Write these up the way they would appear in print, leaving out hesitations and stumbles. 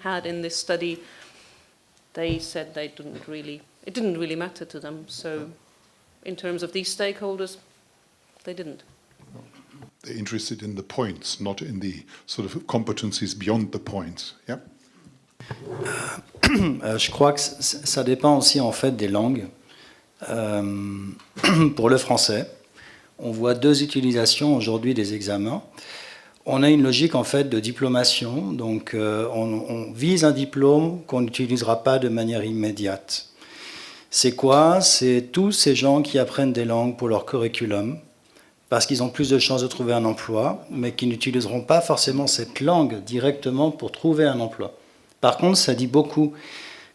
had in this study, they said it didn't really matter to them. So in terms of these stakeholders, they didn't. They're interested in the points, not in the sort of competencies beyond the points. Yeah. Je crois que ça dépend aussi en fait des langues. Pour le français, on voit deux utilisations aujourd'hui des examens. On a une logique en fait de diplomation, donc on vise un diplôme qu'on n'utilisera pas de manière immédiate. C'est quoi? C'est tous ces gens qui apprennent des langues pour leur curriculum, parce qu'ils ont plus de chances de trouver un emploi, mais qui n'utiliseront pas forcément cette langue directement pour trouver un emploi. Par contre, ça dit beaucoup.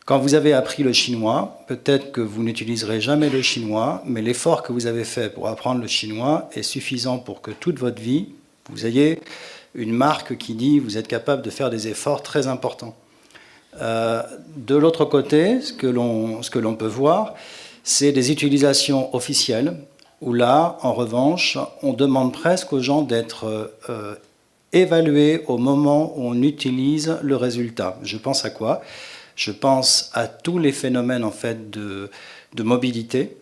Quand vous avez appris le chinois, peut-être que vous n'utiliserez jamais le chinois, mais l'effort que vous avez fait pour apprendre le chinois est suffisant pour que toute votre vie, vous ayez une marque qui dit que vous êtes capable de faire des efforts très importants. De l'autre côté, ce que l'on peut voir, c'est des utilisations officielles, où là, en revanche, on demande presque aux gens d'être évalués au moment où on utilise le résultat. Je pense à quoi? Je pense à tous les phénomènes en fait de mobilité.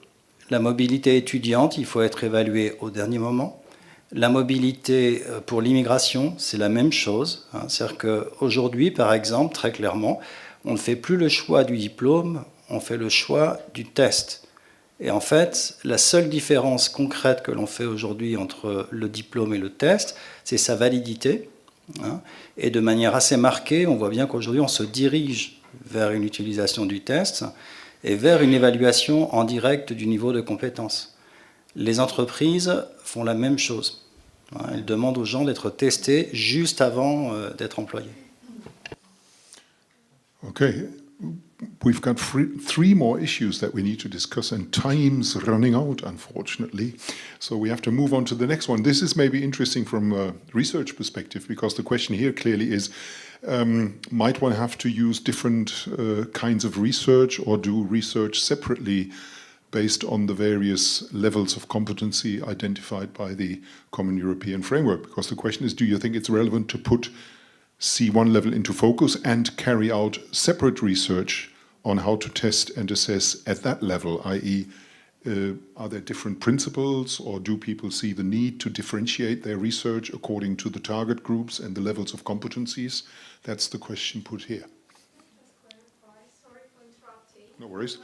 La mobilité étudiante, il faut être évalué au dernier moment. La mobilité pour l'immigration, c'est la même chose. C'est-à-dire qu'aujourd'hui, par exemple, très clairement, on ne fait plus le choix du diplôme, on fait le choix du test. Et en fait, la seule différence concrète que l'on fait aujourd'hui entre le diplôme et le test, c'est sa validité. Et de manière assez marquée, on voit bien qu'aujourd'hui, on se dirige vers une utilisation du test et vers une évaluation en direct du niveau de compétence. Les entreprises font la même chose. Elles demandent aux gens d'être testés juste avant d'être employés. Okay, we've got three more issues that we need to discuss, and time's running out, unfortunately. So we have to move on to the next one. This is maybe interesting from a research perspective, because the question here clearly is, might one have to use different kinds of research or do research separately based on the various levels of competency identified by the Common European Framework? Because the question is, do you think it's relevant to put C1 level into focus and carry out separate research on how to test and assess at that level, i.e., are there different principles, or do people see the need to differentiate their research according to the target groups and the levels of competencies? That's the question put here. Just clarify. Sorry for interrupting. No worries.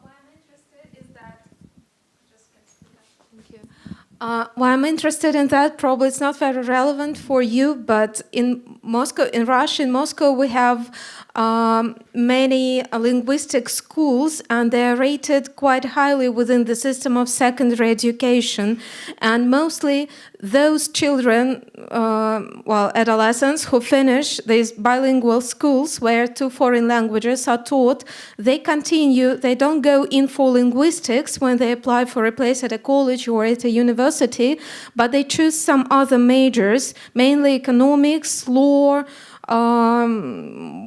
Why I'm interested is that. Thank you. Why I'm interested in that, probably it's not very relevant for you, but in Russia, in Moscow, we have many linguistic schools, and they're rated quite highly within the system of secondary education. And mostly those children, adolescents who finish these bilingual schools where 2 foreign languages are taught, they continue, they don't go in for linguistics when they apply for a place at a college or at a university, but they choose some other majors, mainly economics, law,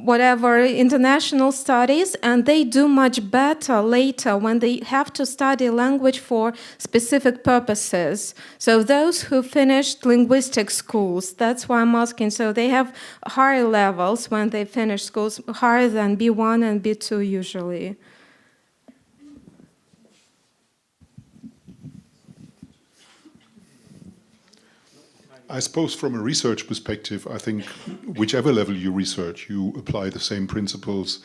whatever, international studies, and they do much better later when they have to study a language for specific purposes. So those who finished linguistic schools, that's why I'm asking, so they have higher levels when they finish schools, higher than B1 and B2 usually. I suppose from a research perspective, I think whichever level you research, you apply the same principles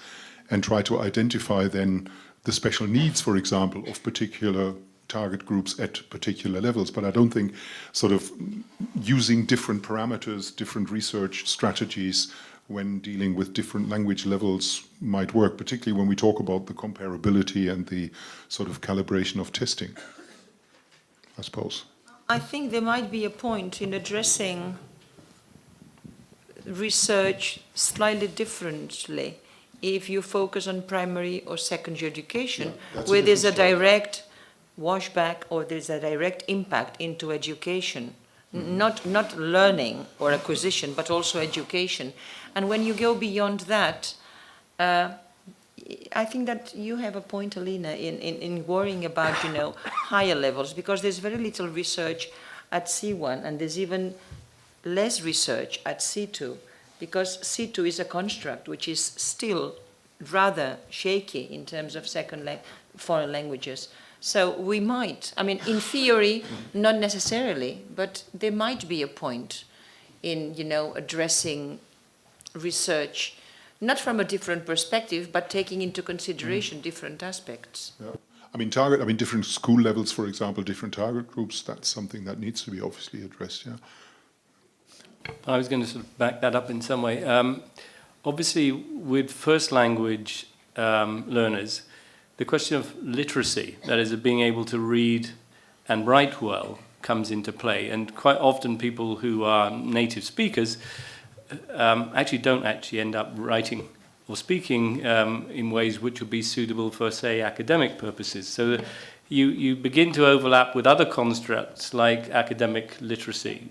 and try to identify then the special needs, for example, of particular target groups at particular levels. But I don't think sort of using different parameters, different research strategies when dealing with different language levels might work, particularly when we talk about the comparability and the sort of calibration of testing, I suppose. I think there might be a point in addressing research slightly differently if you focus on primary or secondary education, where there's a direct washback or there's a direct impact into education, not learning or acquisition, but also education. And when you go beyond that, I think that you have a point, Alina, in worrying about, higher levels, because there's very little research at C1, and there's even less research at C2, because C2 is a construct which is still rather shaky in terms of foreign languages. So we might, I mean, in theory, not necessarily, but there might be a point in, addressing research, not from a different perspective, but taking into consideration different aspects. Yeah. Different school levels, for example, different target groups, that's something that needs to be obviously addressed, yeah. I was going to sort of back that up in some way. Obviously, with first language learners, the question of literacy, that is, of being able to read and write well, comes into play. And quite often people who are native speakers actually don't end up writing or speaking in ways which would be suitable for, say, academic purposes. So you begin to overlap with other constructs like academic literacy.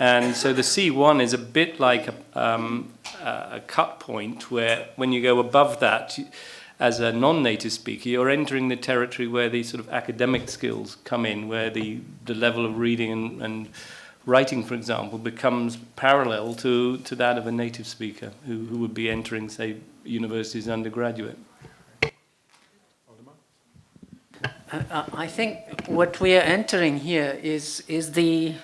And so the C1 is a bit like a cut point where when you go above that, as a non-native speaker, you're entering the territory where the sort of academic skills come in, where the level of reading and writing, for example, becomes parallel to that of a native speaker who would be entering, say, university as undergraduate. I think what we are entering here is the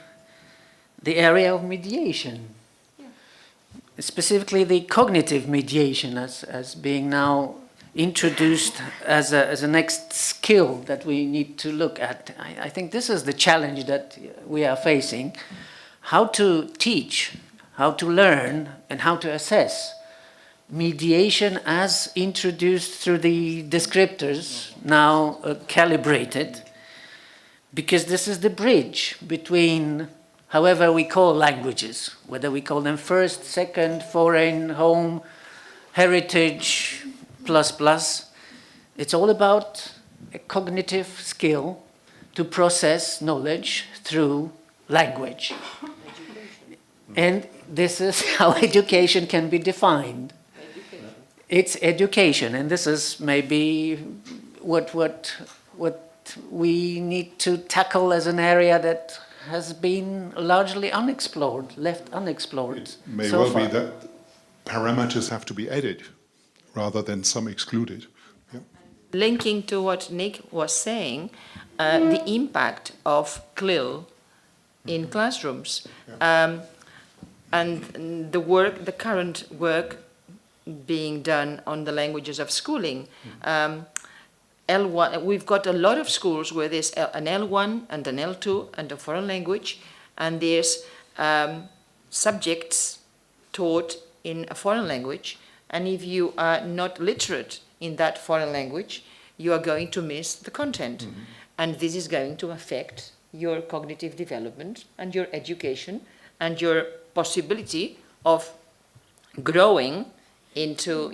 area of mediation, specifically the cognitive mediation as being now introduced as a next skill that we need to look at. I think this is the challenge that we are facing: how to teach, how to learn, and how to assess mediation as introduced through the descriptors, now calibrated, because this is the bridge between however we call languages, whether we call them first, second, foreign, home, heritage, plus. It's all about a cognitive skill to process knowledge through language. And this is how education can be defined. It's education, and this is maybe what we need to tackle as an area that has been largely unexplored, left unexplored. It may so well far. be that parameters have to be added rather than some excluded. Yeah. Linking to what Nick was saying, the impact of CLIL in classrooms, and the current work being done on the languages of schooling. L1, we've got a lot of schools where there's an L1 and an L2 and a foreign language, and there's subjects taught in a foreign language, and if you are not literate in that foreign language, you are going to miss the content. And this is going to affect your cognitive development and your education and your possibility of growing into,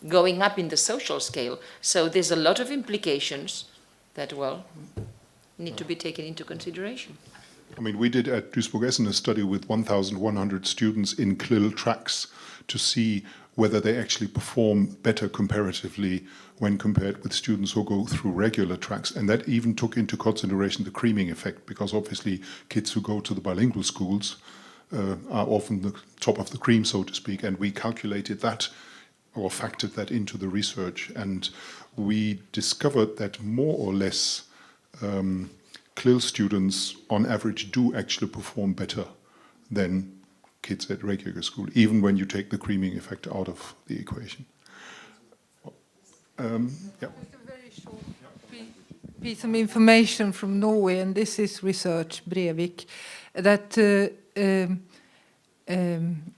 going up in the social scale. So there's a lot of implications that, need to be taken into consideration. We did at Duisburg-Essen a study with 1,100 students in CLIL tracks to see whether they actually perform better comparatively when compared with students who go through regular tracks. And that even took into consideration the creaming effect, because obviously kids who go to the bilingual schools are often the top of the cream, so to speak, and we calculated that or factored that into the research, and we discovered that more or less CLIL students on average do actually perform better than kids at regular school, even when you take the creaming effect out of the equation. Just a very short piece of information from Norway, and this is research, Brevik, that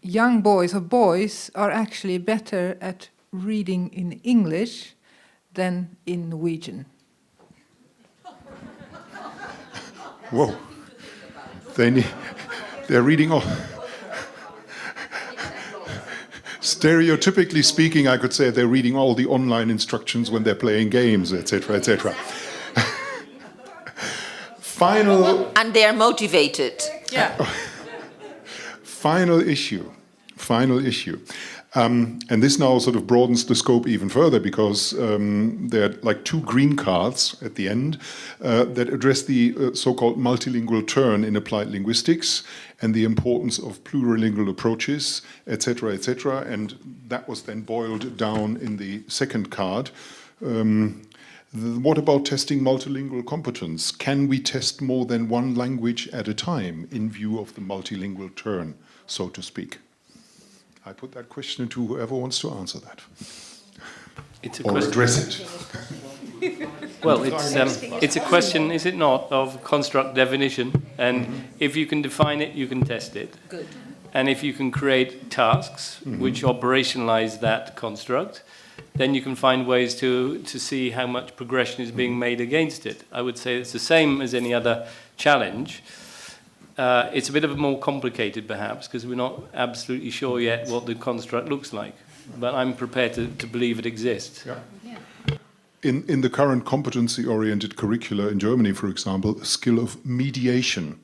young boys or boys are actually better at reading in English than in Norwegian. Whoa. They're reading all. Stereotypically speaking, I could say they're reading all the online instructions when they're playing games, etc., etc. And they are motivated. Final issue. final issue. And this now sort of broadens the scope even further because there are like 2 green cards at the end that address the so-called multilingual turn in applied linguistics and the importance of plurilingual approaches, etc., etc. And that was then boiled down in the second card. What about testing multilingual competence? Can we test more than one language at a time in view of the multilingual turn, so to speak? I put that question to whoever wants to answer that. It's a or question. Address it. Well, it's a question, is it not, of construct definition? And if you can define it, you can test it. Good. And if you can create tasks which operationalize that construct, then you can find ways to see how much progression is being made against it. I would say it's the same as any other challenge. It's a bit of a more complicated, perhaps, because we're not absolutely sure yet what the construct looks like. But I'm prepared to believe it exists. Yeah. In the current competency-oriented curricula in Germany, for example, the skill of mediation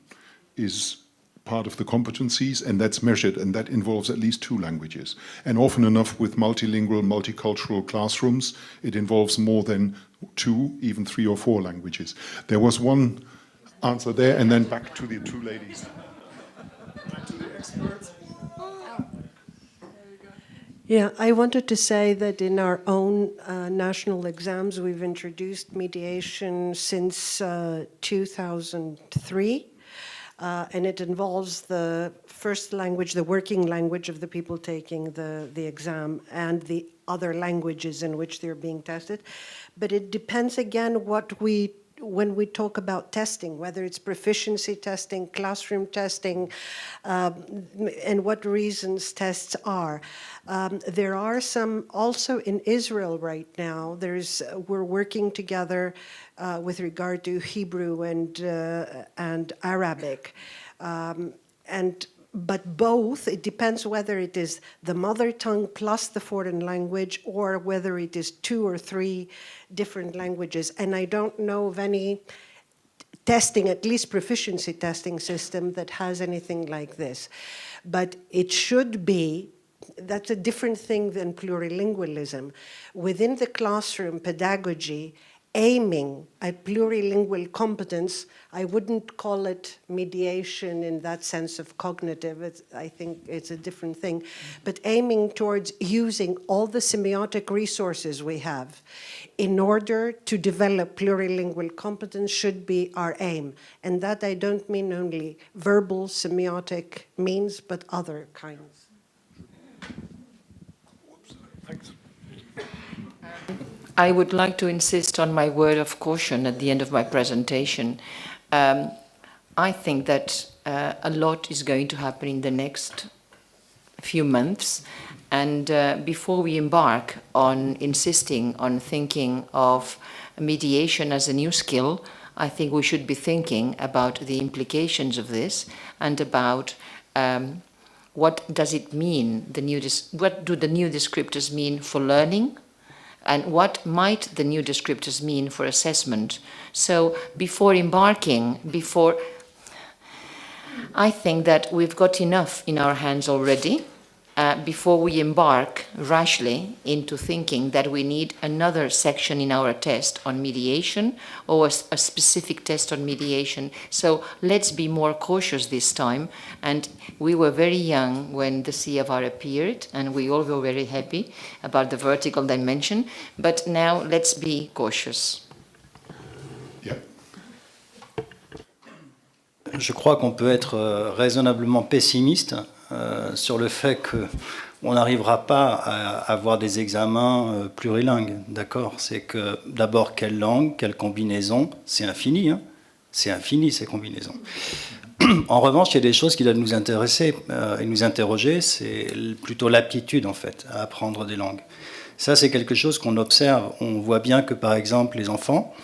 is part of the competencies, and that's measured, and that involves at least 2 languages. And often enough with multilingual, multicultural classrooms, it involves more than 2, even 3 or 4 languages. There was one answer there, and then back to the 2 ladies. Back to the experts. Yeah, I wanted to say that in our own national exams, we've introduced mediation since 2003. And it involves the first language, the working language of the people taking the exam, and the other languages in which they're being tested. But it depends again when we talk about testing, whether it's proficiency testing, classroom testing, and what reasons tests are. There are some also in Israel right now. We're working together with regard to Hebrew and Arabic, but both, it depends whether it is the mother tongue plus the foreign language or whether it is 2 or 3 different languages. And I don't know of any testing, at least proficiency testing system that has anything like this. But it should be, that's a different thing than plurilingualism. Within the classroom pedagogy, aiming at plurilingual competence, I wouldn't call it mediation in that sense of cognitive. I think it's a different thing. But aiming towards using all the semiotic resources we have in order to develop plurilingual competence should be our aim. And that I don't mean only verbal semiotic means, but other kinds. Thanks. I would like to insist on my word of caution at the end of my presentation. I think that a lot is going to happen in the next few months, and before we embark on insisting on thinking of mediation as a new skill, I think we should be thinking about the implications of this and about what does it mean, what do the new descriptors mean for learning, and what might the new descriptors mean for assessment. So before embarking, I think that we've got enough in our hands already before we embark rashly into thinking that we need another section in our test on mediation or a specific test on mediation. So let's be more cautious this time. And we were very young when the CFR appeared, and we all were very happy about the vertical dimension. But now let's be cautious. Yeah. Je crois qu'on peut être raisonnablement pessimiste sur le fait qu'on n'arrivera pas à avoir des examens plurilingues, d'accord? C'est que d'abord, quelle langue, quelle combinaison, c'est infini, hein? C'est infini ces combinaisons. En revanche, il y a des choses qui doivent nous intéresser et nous interroger, c'est plutôt l'aptitude en fait à apprendre des langues. Ça, c'est quelque chose qu'on observe. On voit bien que par exemple les enfants,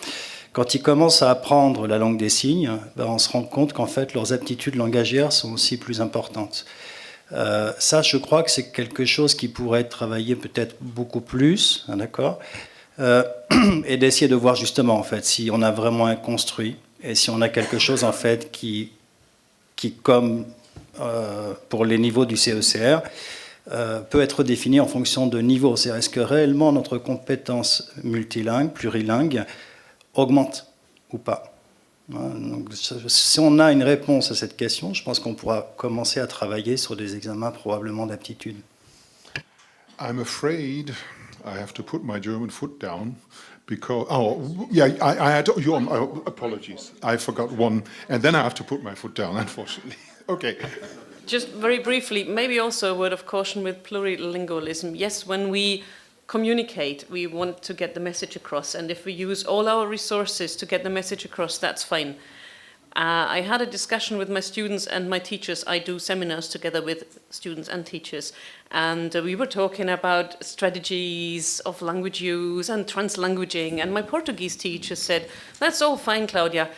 quand ils commencent à apprendre la langue des signes, on se rend compte qu'en fait leurs aptitudes langagières sont aussi plus importantes. Ça, je crois que c'est quelque chose qui pourrait être travaillé peut-être beaucoup plus, hein, d'accord, et d'essayer de voir justement en fait si on a vraiment un construit et si on a quelque chose en fait qui comme pour les niveaux du CECR, peut être définie en fonction de niveau. C'est est-ce que réellement notre compétence multilingue, plurilingue, augmente ou pas. Donc, si on a une réponse à cette question, je pense qu'on pourra commencer à travailler sur des examens probablement d'aptitude. I'm afraid I have to put my German foot down because, I had your apologies. I forgot one, and then I have to put my foot down, unfortunately. Okay. Just very briefly, maybe also a word of caution with plurilingualism. Yes, when we communicate, we want to get the message across, and if we use all our resources to get the message across, that's fine. I had a discussion with my students and my teachers. I do seminars together with students and teachers, and we were talking about strategies of language use and translanguaging, and my Portuguese teacher said, that's all fine, Claudia.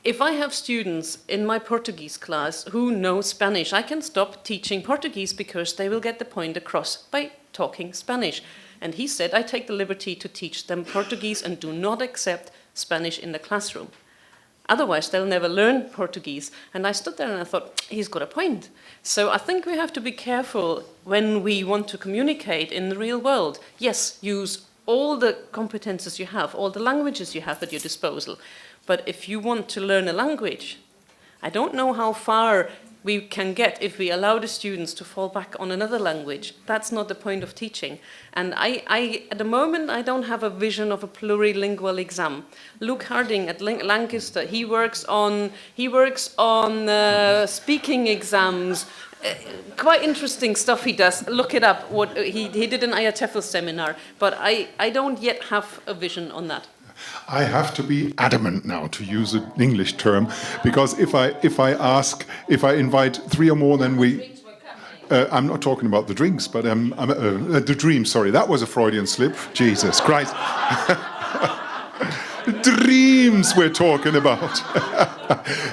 If I have students in my Portuguese class who know Spanish, I can stop teaching Portuguese because they will get the point across by talking Spanish. And he said, I take the liberty to teach them Portuguese and do not accept Spanish in the classroom. Otherwise, they'll never learn Portuguese. And I stood there and I thought, he's got a point. So I think we have to be careful when we want to communicate in the real world. Yes, use all the competences you have, all the languages you have at your disposal. But if you want to learn a language, I don't know how far we can get if we allow the students to fall back on another language. That's not the point of teaching. And I at the moment, I don't have a vision of a plurilingual exam. Luke Harding at Lancaster, he works on speaking exams. Quite interesting stuff he does. Look it up. What he did an IATEFL seminar, but I don't yet have a vision on that. I have to be adamant now to use an English term, because if I invite three or more, then I'm not talking about the drinks, but the dreams. Sorry, that was a Freudian slip. Jesus Christ. Dreams we're talking about.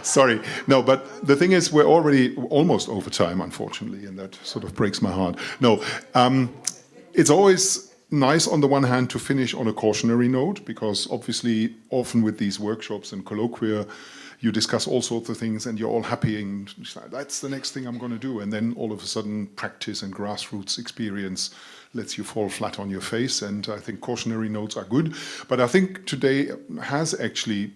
Sorry. No, but the thing is, we're already almost over time, unfortunately, and that sort of breaks my heart. No, it's always nice on the one hand to finish on a cautionary note, because obviously often with these workshops and colloquia, you discuss all sorts of things and you're all happy and that's the next thing I'm going to do. And then all of a sudden practice and grassroots experience lets you fall flat on your face. And I think cautionary notes are good. But I think today has actually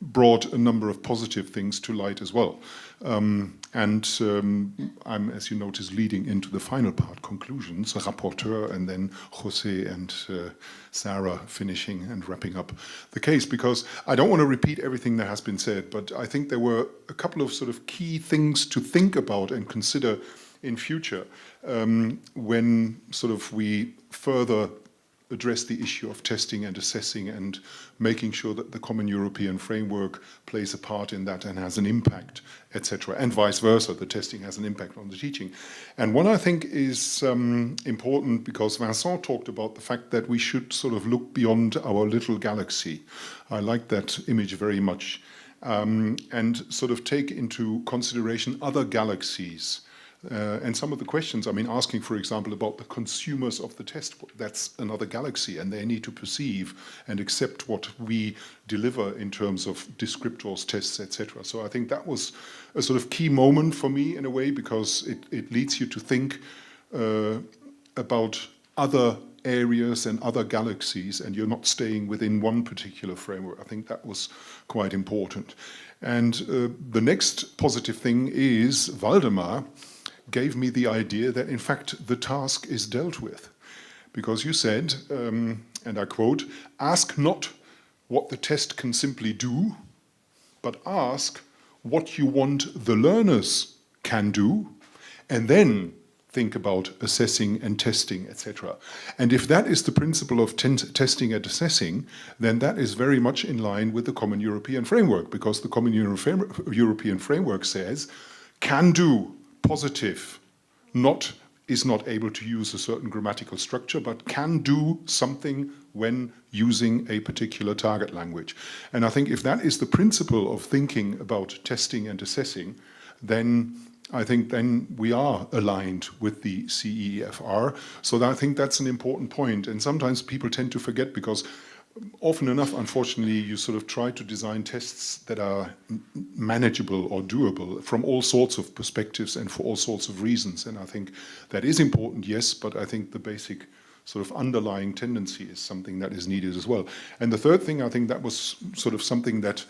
brought a number of positive things to light as well. I'm, as you notice, leading into the final part, conclusions, Rapporteur, and then José and Sarah finishing and wrapping up the case, because I don't want to repeat everything that has been said, but I think there were a couple of sort of key things to think about and consider in future when sort of we further address the issue of testing and assessing and making sure that the common European framework plays a part in that and has an impact, etc., and vice versa, the testing has an impact on the teaching. And one I think is important, because Vincent talked about the fact that we should sort of look beyond our little galaxy. I like that image very much, and sort of take into consideration other galaxies. And some of the questions, I mean, asking, for example, about the consumers of the test, that's another galaxy, and they need to perceive and accept what we deliver in terms of descriptors, tests, etc. So I think that was a sort of key moment for me in a way, because it leads you to think about other areas and other galaxies, and you're not staying within one particular framework. I think that was quite important. And the next positive thing is Waldemar gave me the idea that, in fact, the task is dealt with. Because you said, and I quote, "Ask not what the test can simply do, but ask what you want the learners can do, and then think about assessing and testing, etc." And if that is the principle of testing and assessing, then that is very much in line with the Common European Framework, because the Common European Framework says, can do, positive, is not able to use a certain grammatical structure, but can do something when using a particular target language. And I think if that is the principle of thinking about testing and assessing, then I think then we are aligned with the CEFR. So I think that's an important point. And sometimes people tend to forget, because often enough, unfortunately, you sort of try to design tests that are manageable or doable from all sorts of perspectives and for all sorts of reasons. And I think that is important, yes, but I think the basic sort of underlying tendency is something that is needed as well. And the third thing, I think that was sort of something that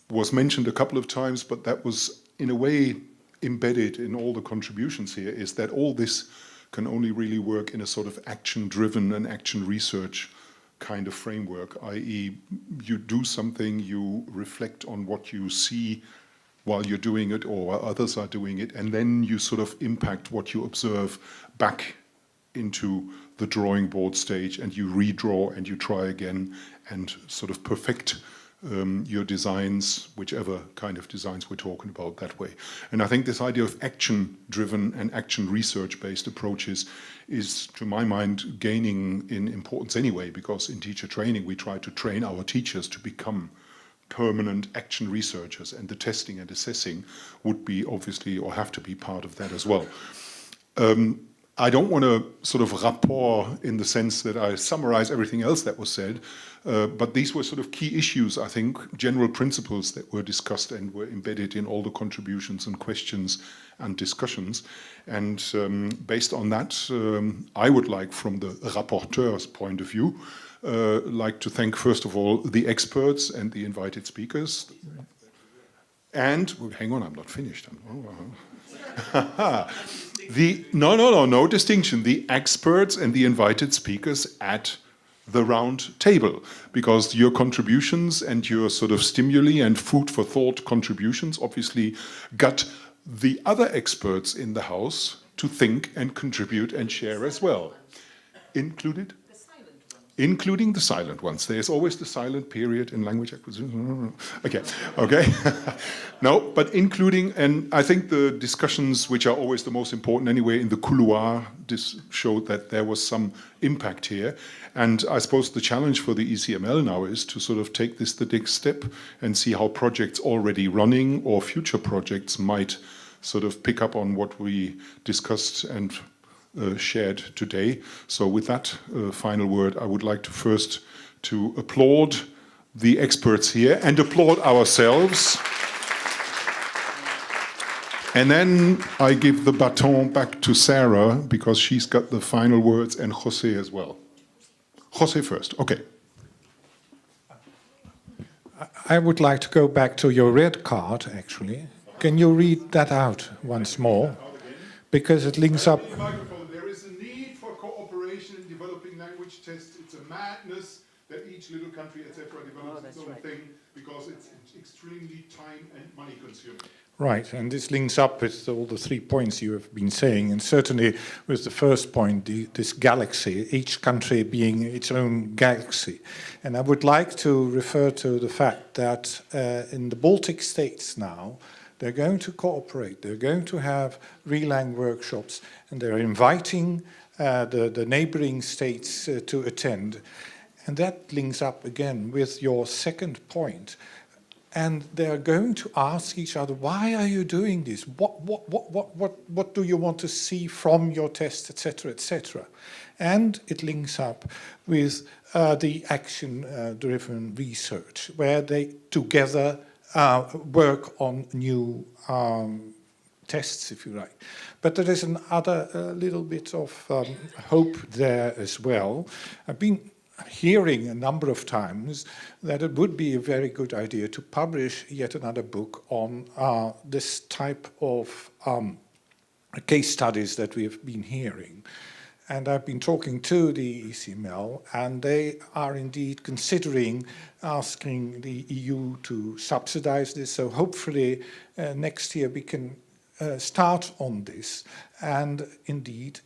was mentioned a couple of times, but that was in a way embedded in all the contributions here, is that all this can only really work in a sort of action-driven and action research kind of framework, i.e. you do something, you reflect on what you see while you're doing it or while others are doing it, and then you sort of impact what you observe back into the drawing board stage, and you redraw and you try again and sort of perfect your designs, whichever kind of designs we're talking about that way. And I think this idea of action-driven and action research-based approaches is, to my mind, gaining in importance anyway, because in teacher training we try to train our teachers to become permanent action researchers, and the testing and assessing would be obviously, or have to be, part of that as well. I don't want to sort of rapport in the sense that I summarize everything else that was said, but these were sort of key issues, I think, general principles that were discussed and were embedded in all the contributions and questions and discussions. And based on that, I would like, from the rapporteur's point of view, like to thank, first of all, the experts and the invited speakers. And, hang on, I'm not finished. No distinction. The experts and the invited speakers at the round table, because your contributions and your sort of stimuli and food for thought contributions obviously got the other experts in the house to think and contribute and share as well. Included? Including the silent ones. There's always the silent period in language acquisition. Okay. No, but including, and I think the discussions, which are always the most important anyway, in the couloir, showed that there was some impact here. And I suppose the challenge for the ECML now is to sort of take this the next step and see how projects already running or future projects might sort of pick up on what we discussed and shared today. So with that final word, I would like to first to applaud the experts here and applaud ourselves. And then I give the baton back to Sarah, because she's got the final words, and José as well. José first, okay. I would like to go back to your red card, actually. Can you read that out once more? Because it links up. There is a need for cooperation in developing language tests. It's a madness that each little country, etc., develops its own thing, because it's extremely time and money consuming. Right, and this links up with all the 3 points you have been saying, and certainly with the first point, this galaxy, each country being its own galaxy. And I would like to refer to the fact that in the Baltic states now, they're going to cooperate, they're going to have relang workshops, and they're inviting the neighboring states to attend. And that links up again with your second point. And they're going to ask each other, why are you doing this? What do you want to see from your test, etc., etc.? And it links up with the action-driven research, where they together work on new tests, if you like. But there is another little bit of hope there as well. I've been hearing a number of times that it would be a very good idea to publish yet another book on this type of case studies that we have been hearing. And I've been talking to the ECML, and they are indeed considering asking the EU to subsidize this. So hopefully next year we can start on this and indeed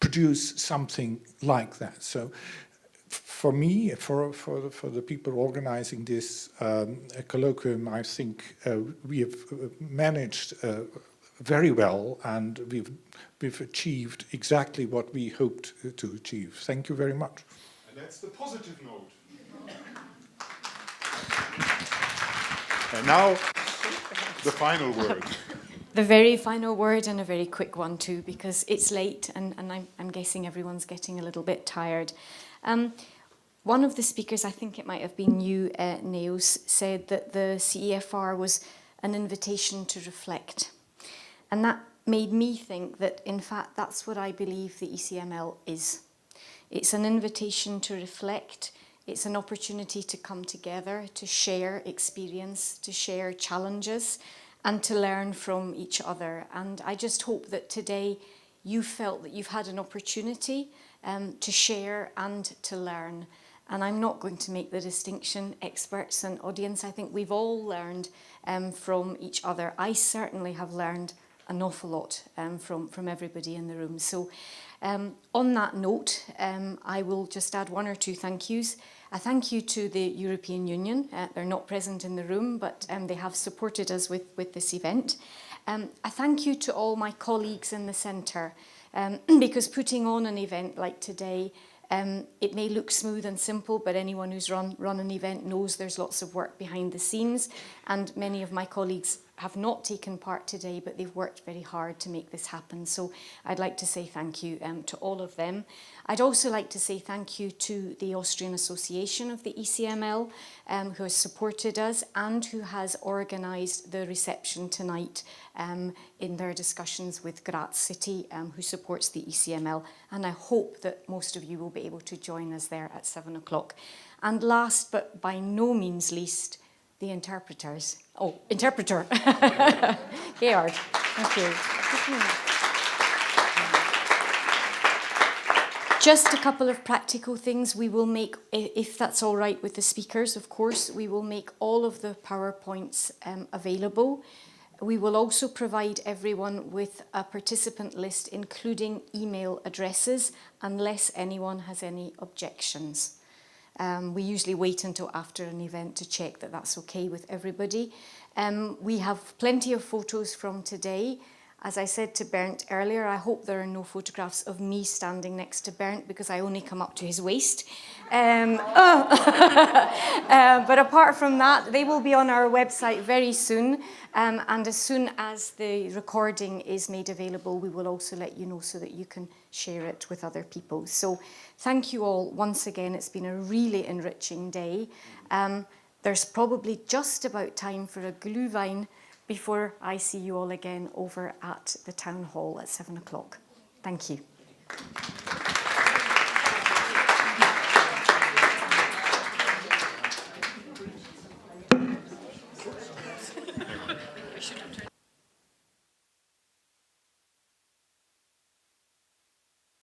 produce something like that. So for me, for the people organizing this colloquium, I think we have managed very well, and we've achieved exactly what we hoped to achieve. Thank you very much. And that's the positive note. And now, the final word. The very final word, and a very quick one too, because it's late and I'm guessing everyone's getting a little bit tired. one of the speakers, I think it might have been you, Neos, said that the CEFR was an invitation to reflect. And that made me think that, in fact, that's what I believe the ECML is. It's an invitation to reflect. It's an opportunity to come together, to share experience, to share challenges, and to learn from each other. And I just hope that today you felt that you've had an opportunity to share and to learn. And I'm not going to make the distinction, experts and audience. I think we've all learned from each other. I certainly have learned an awful lot from everybody in the room. So on that note, I will just add one or two thank yous. A thank you to the European Union. They're not present in the room, but they have supported us with this event. A thank you to all my colleagues in the centre, because putting on an event like today, it may look smooth and simple, but anyone who's run an event knows there's lots of work behind the scenes, and many of my colleagues have not taken part today, but they've worked very hard to make this happen. So I'd like to say thank you to all of them. I'd also like to say thank you to the Austrian Association of the ECML, who has supported us and who has organised the reception tonight in their discussions with Graz City, who supports the ECML. And I hope that most of you will be able to join us there at 7 o'clock. And last, but by no means least, the interpreters. Oh, interpreter. Georg, thank you. Just a couple of practical things. We will make, if that's all right with the speakers, of course, we will make all of the PowerPoints available. We will also provide everyone with a participant list, including email addresses, unless anyone has any objections. We usually wait until after an event to check that that's okay with everybody. We have plenty of photos from today. As I said to Bernd earlier, I hope there are no photographs of me standing next to Bernd because I only come up to his waist. But apart from that, they will be on our website very soon. And as soon as the recording is made available, we will also let you know so that you can share it with other people. So thank you all once again. It's been a really enriching day. There's probably just about time for a Glühwein before I see you all again over at the town hall at 7 o'clock. Thank you.